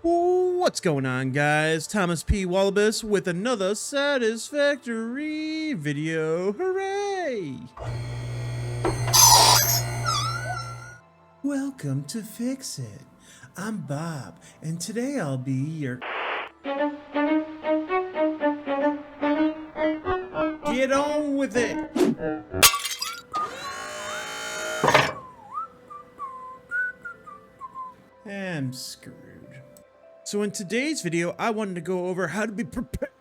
What's going on, guys? Thomas P. Wallabiss with another Satisfactory video. Hooray! Welcome to Fix It. I'm Bob, and today I'll be your... Get on with it! I'm screwed. So in today's video, I wanted to go over how to be prepared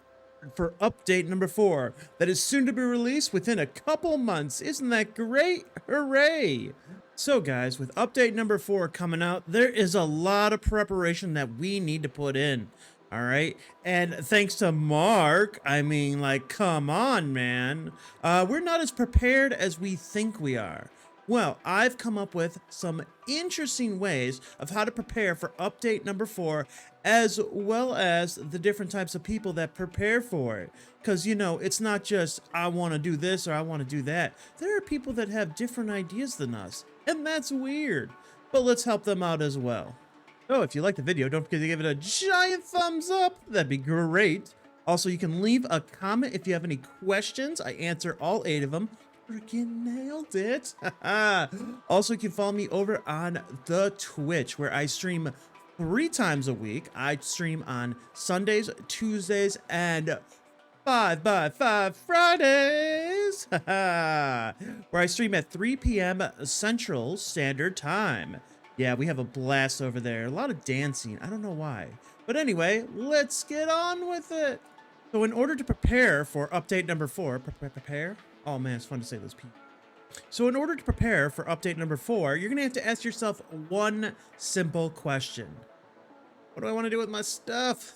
for update number 4 that is soon to be released within a couple months. Isn't that great? Hooray! So guys, with update number 4 coming out, there is a lot of preparation that we need to put in. All right, and thanks to Mark, I mean, like, come on, man. We're not as prepared as we think we are. Well, I've come up with some interesting ways of how to prepare for update number 4, as well as the different types of people that prepare for it. Because, you know, it's not just, I want to do this or I want to do that. There are people that have different ideas than us, and that's weird. But let's help them out as well. So if you like the video, don't forget to give it a giant thumbs up. That'd be great. Also, you can leave a comment if you have any questions. I answer all 8 of them. Freaking nailed it. Also, you can follow me over on the Twitch, where I stream 3 times a week. I stream on Sundays, Tuesdays, and 5x5 Fridays, where I stream at 3 p.m. Central Standard Time. Yeah, we have a blast over there. A lot of dancing. I don't know why. But anyway, let's get on with it. So in order to prepare for update number 4, prepare? Oh man, it's fun to say those people. So in order to prepare for update number 4, you're going to have to ask yourself one simple question. What do I want to do with my stuff?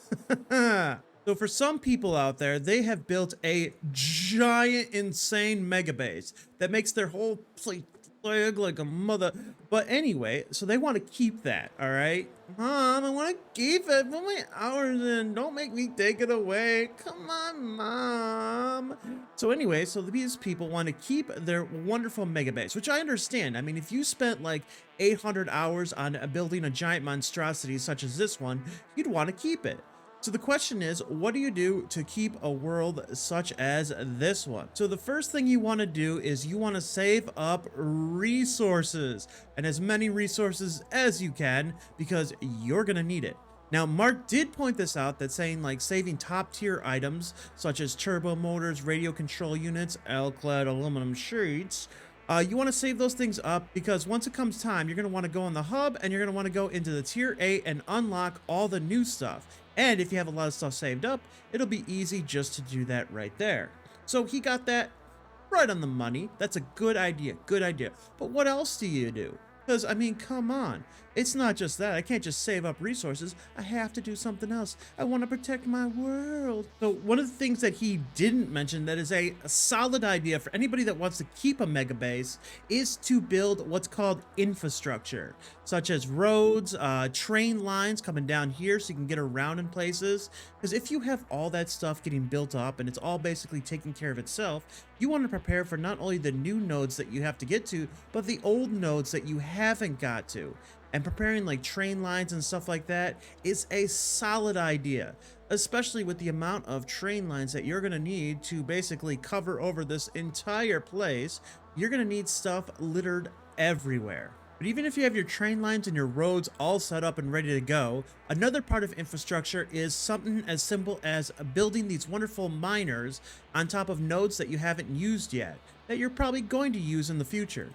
So for some people out there, they have built a giant, insane mega base that makes their whole place look like a mother. But anyway, so they want to keep that, all right? Mom, I want to keep it. Put my hours in. Don't make me take it away. Come on, Mom. So anyway, so these people want to keep their wonderful mega base, which I understand. I mean, if you spent like 800 hours on building a giant monstrosity such as this one, you'd want to keep it. So the question is, what do you do to keep a world such as this one? So the first thing you want to do is you want to save up resources, and as many resources as you can, because you're going to need it. Now, Mark did point this out, that saying like saving top tier items such as turbo motors, radio control units, L-clad aluminum sheets, you want to save those things up, because once it comes time, you're going to want to go on the hub and you're going to want to go into the tier 8 and unlock all the new stuff. And if you have a lot of stuff saved up, it'll be easy just to do that right there. So he got that right on the money. That's a good idea, good idea. But what else do you do? Because, I mean, come on. It's not just that. I can't just save up resources. I have to do something else. I want to protect my world. So one of the things that he didn't mention that is a solid idea for anybody that wants to keep a mega base is to build what's called infrastructure, such as roads, train lines coming down here so you can get around in places. Because if you have all that stuff getting built up and it's all basically taking care of itself, you want to prepare for not only the new nodes that you have to get to, but the old nodes that you haven't got to. And preparing like train lines and stuff like that is a solid idea, especially with the amount of train lines that you're going to need to basically cover over this entire place. You're going to need stuff littered everywhere. But even if you have your train lines and your roads all set up and ready to go, another part of infrastructure is something as simple as building these wonderful miners on top of nodes that you haven't used yet, that you're probably going to use in the future.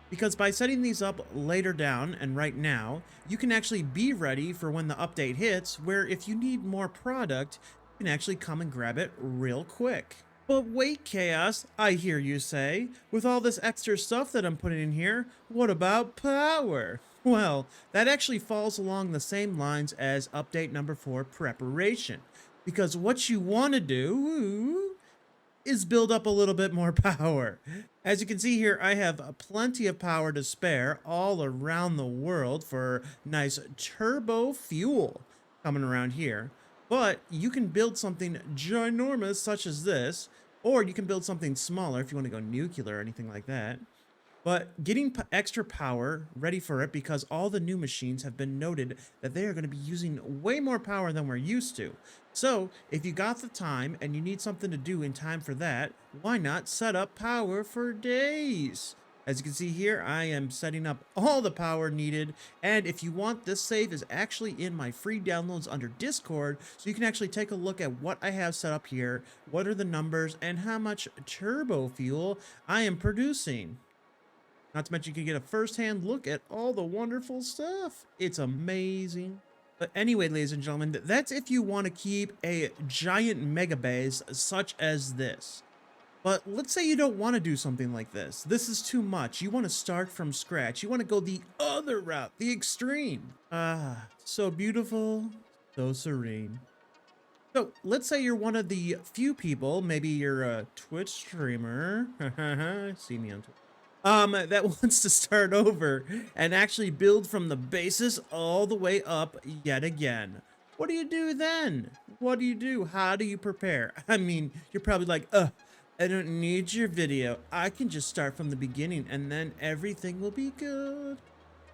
Because by setting these up later down and right now, you can actually be ready for when the update hits, where if you need more product, you can actually come and grab it real quick. But wait, Chaos, I hear you say, with all this extra stuff that I'm putting in here, what about power? Well, that actually falls along the same lines as update number 4 preparation. Because what you want to do is build up a little bit more power. As you can see here, I have plenty of power to spare all around the world for nice turbo fuel coming around here. But you can build something ginormous such as this, or you can build something smaller if you want to go nuclear or anything like that. but getting extra power ready for it because all the new machines have been noted that they are going to be using way more power than we're used to. So if you got the time and you need something to do in time for that, why not set up power for days? As you can see here, I am setting up all the power needed. And if you want, this save is actually in my free downloads under Discord. So you can actually take a look at what I have set up here, what are the numbers, and how much turbo fuel I am producing. Not to mention you can get a first-hand look at all the wonderful stuff. It's amazing. But anyway, ladies and gentlemen, that's if you want to keep a giant mega base such as this. But let's say you don't want to do something like this. This is too much. You want to start from scratch. You want to go the other route, the extreme. Ah, so beautiful, so serene. So let's say you're one of the few people, maybe you're a Twitch streamer, see me on Twitch, that wants to start over and actually build from the basis all the way up yet again. What do you do then? What do you do? How do you prepare? I mean, you're probably like, I don't need your video. I can just start from the beginning and then everything will be good.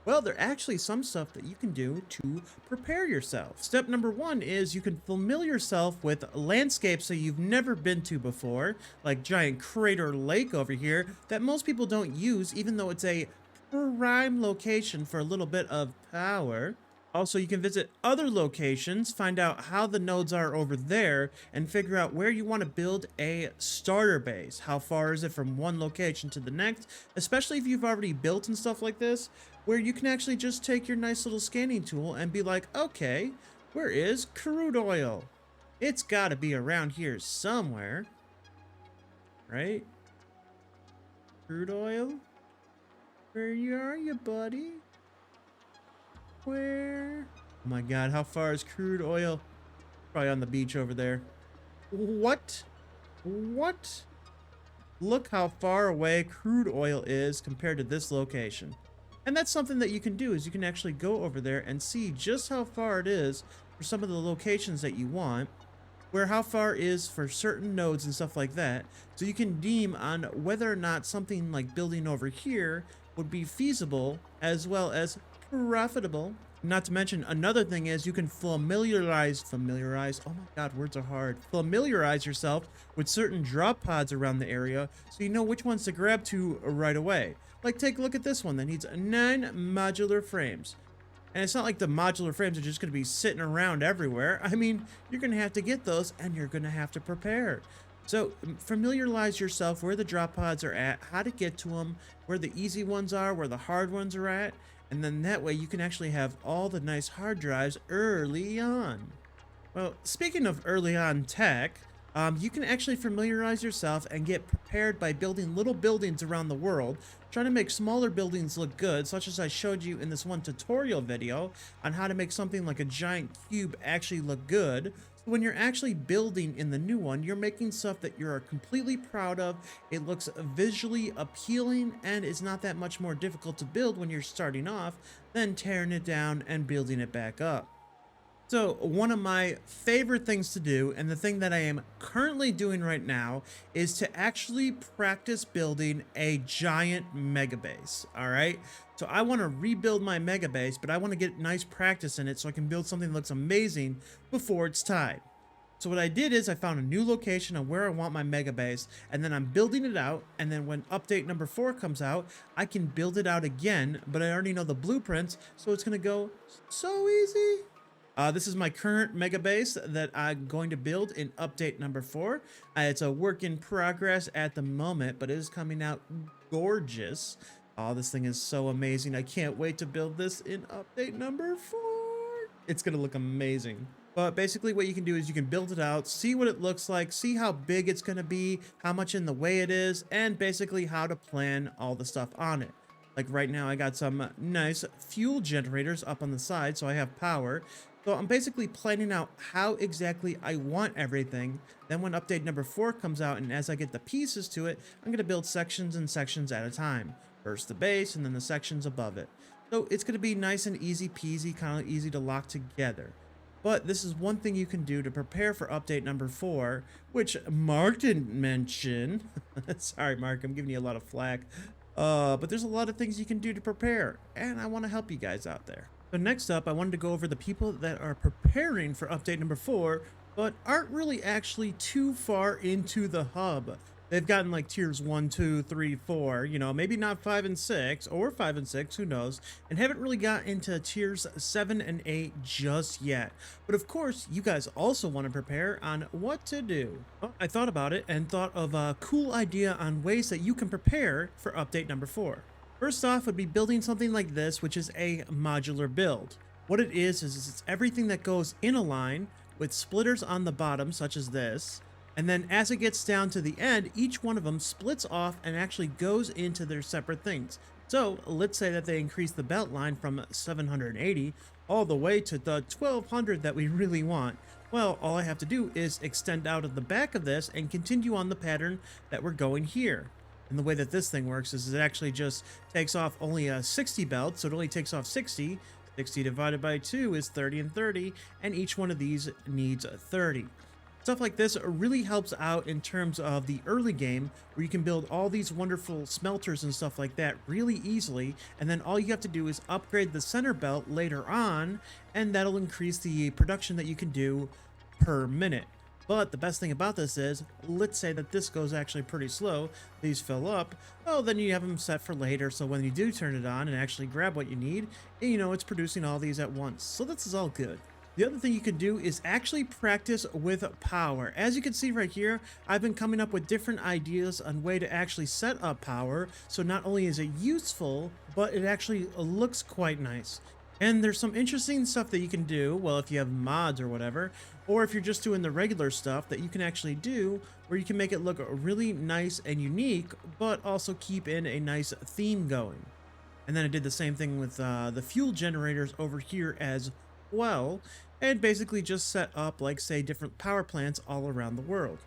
Well, there are actually some stuff that you can do to prepare yourself. Step number one is you can familiar yourself with landscapes that you've never been to before, like giant crater lake over here that most people don't use, even though it's a prime location for a little bit of power. Also, you can visit other locations, find out how the nodes are over there, and figure out where you want to build a starter base. How far is it from one location to the next, especially if you've already built and stuff like this, where you can actually just take your nice little scanning tool and be like, okay, where is crude oil? It's got to be around here somewhere, right? Crude oil? Where are you, buddy? Where? Oh my god, how far is crude oil? Probably on the beach over there. What? What? Look how far away crude oil is compared to this location. And that's something that you can do, is you can actually go over there and see just how far it is for some of the locations that you want, where how far is for certain nodes and stuff like that, so you can deem on whether or not something like building over here would be feasible as well as profitable. Not to mention, another thing is you can familiarize, oh my god, words are hard. Familiarize yourself with certain drop pods around the area so you know which ones to grab to right away. Like, take a look at this one that needs 9 modular frames. And it's not like the modular frames are just going to be sitting around everywhere. I mean, you're going to have to get those and you're going to have to prepare. So familiarize yourself where the drop pods are at, how to get to them, where the easy ones are, where the hard ones are at. And then that way you can actually have all the nice hard drives early on. Well, speaking of early on tech, you can actually familiarize yourself and get prepared by building little buildings around the world, trying to make smaller buildings look good, such as I showed you in this one tutorial video on how to make something like a giant cube actually look good. So when you're actually building in the new one, you're making stuff that you're completely proud of. It looks visually appealing and is not that much more difficult to build when you're starting off than tearing it down and building it back up. So one of my favorite things to do, and the thing that I am currently doing right now, is to actually practice building a giant mega base. All right, so I want to rebuild my mega base, but I want to get nice practice in it so I can build something that looks amazing before it's time. So what I did is I found a new location on where I want my mega base, and then I'm building it out, and then when update number 4 comes out, I can build it out again, but I already know the blueprints, so it's going to go so easy. This is my current mega base that I'm going to build in update number 4. It's a work in progress at the moment, but it is coming out gorgeous. Oh, this thing is so amazing. I can't wait to build this in update number 4. It's going to look amazing. But basically what you can do is you can build it out, see what it looks like, see how big it's going to be, how much in the way it is, and basically how to plan all the stuff on it. Like right now I got some nice fuel generators up on the side, so I have power. So I'm basically planning out how exactly I want everything. Then when update number 4 comes out, and as I get the pieces to it, I'm going to build sections and sections at a time. First the base and then the sections above it. So it's going to be nice and easy peasy, kind of easy to lock together. But this is one thing you can do to prepare for update number 4, which Mark didn't mention. Sorry, Mark, I'm giving you a lot of flack. But there's a lot of things you can do to prepare, and I want to help you guys out there. So next up, I wanted to go over the people that are preparing for update number 4, but aren't really actually too far into the hub. They've gotten like tiers 1, 2, 3, 4, you know, maybe not 5 and 6, or 5 and 6, who knows, and haven't really got into tiers 7 and 8 just yet. But of course, you guys also want to prepare on what to do. Well, I thought about it and thought of a cool idea on ways that you can prepare for update number 4. First off would be building something like this, which is a modular build. What it is it's everything that goes in a line with splitters on the bottom, such as this. And then as it gets down to the end, each one of them splits off and actually goes into their separate things. So let's say that they increase the belt line from 780 all the way to the 1200 that we really want. Well, all I have to do is extend out of the back of this and continue on the pattern that we're going here. And the way that this thing works is it actually just takes off only a 60 belt, so it only takes off 60. 60 divided by 2 is 30 and 30, and each one of these needs 30. Stuff like this really helps out in terms of the early game, where you can build all these wonderful smelters and stuff like that really easily, and then all you have to do is upgrade the center belt later on, and that'll increase the production that you can do per minute. But the best thing about this is, let's say that this goes actually pretty slow, these fill up, well then you have them set for later, so when you do turn it on and actually grab what you need, you know it's producing all these at once, so this is all good. The other thing you can do is actually practice with power. As you can see right here, I've been coming up with different ideas on way to actually set up power, so not only is it useful, but it actually looks quite nice. And there's some interesting stuff that you can do, well, if you have mods or whatever, or if you're just doing the regular stuff that you can actually do, where you can make it look really nice and unique, but also keep in a nice theme going. And then I did the same thing with the fuel generators over here as well, and basically just set up, like, say, different power plants all around the world.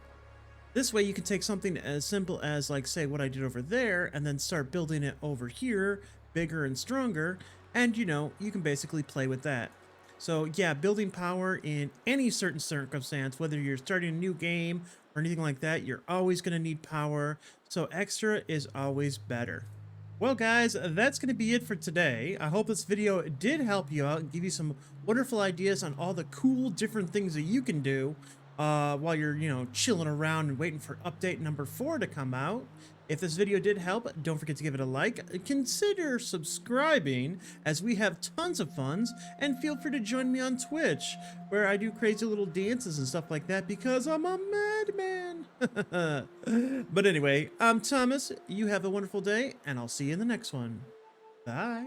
This way you can take something as simple as, like, say, what I did over there, and then start building it over here, bigger and stronger, and, you know, you can basically play with that. So, yeah, building power in any certain circumstance, whether you're starting a new game or anything like that, you're always going to need power, so extra is always better. Well guys, that's going to be it for today. I hope this video did help you out and give you some wonderful ideas on all the cool different things that you can do while you're, you know, chilling around and waiting for update number 4 to come out. If this video did help, don't forget to give it a like, consider subscribing as we have tons of funs, and feel free to join me on Twitch where I do crazy little dances and stuff like that because I'm a madman. But anyway, I'm Thomas, you have a wonderful day, and I'll see you in the next one. Bye.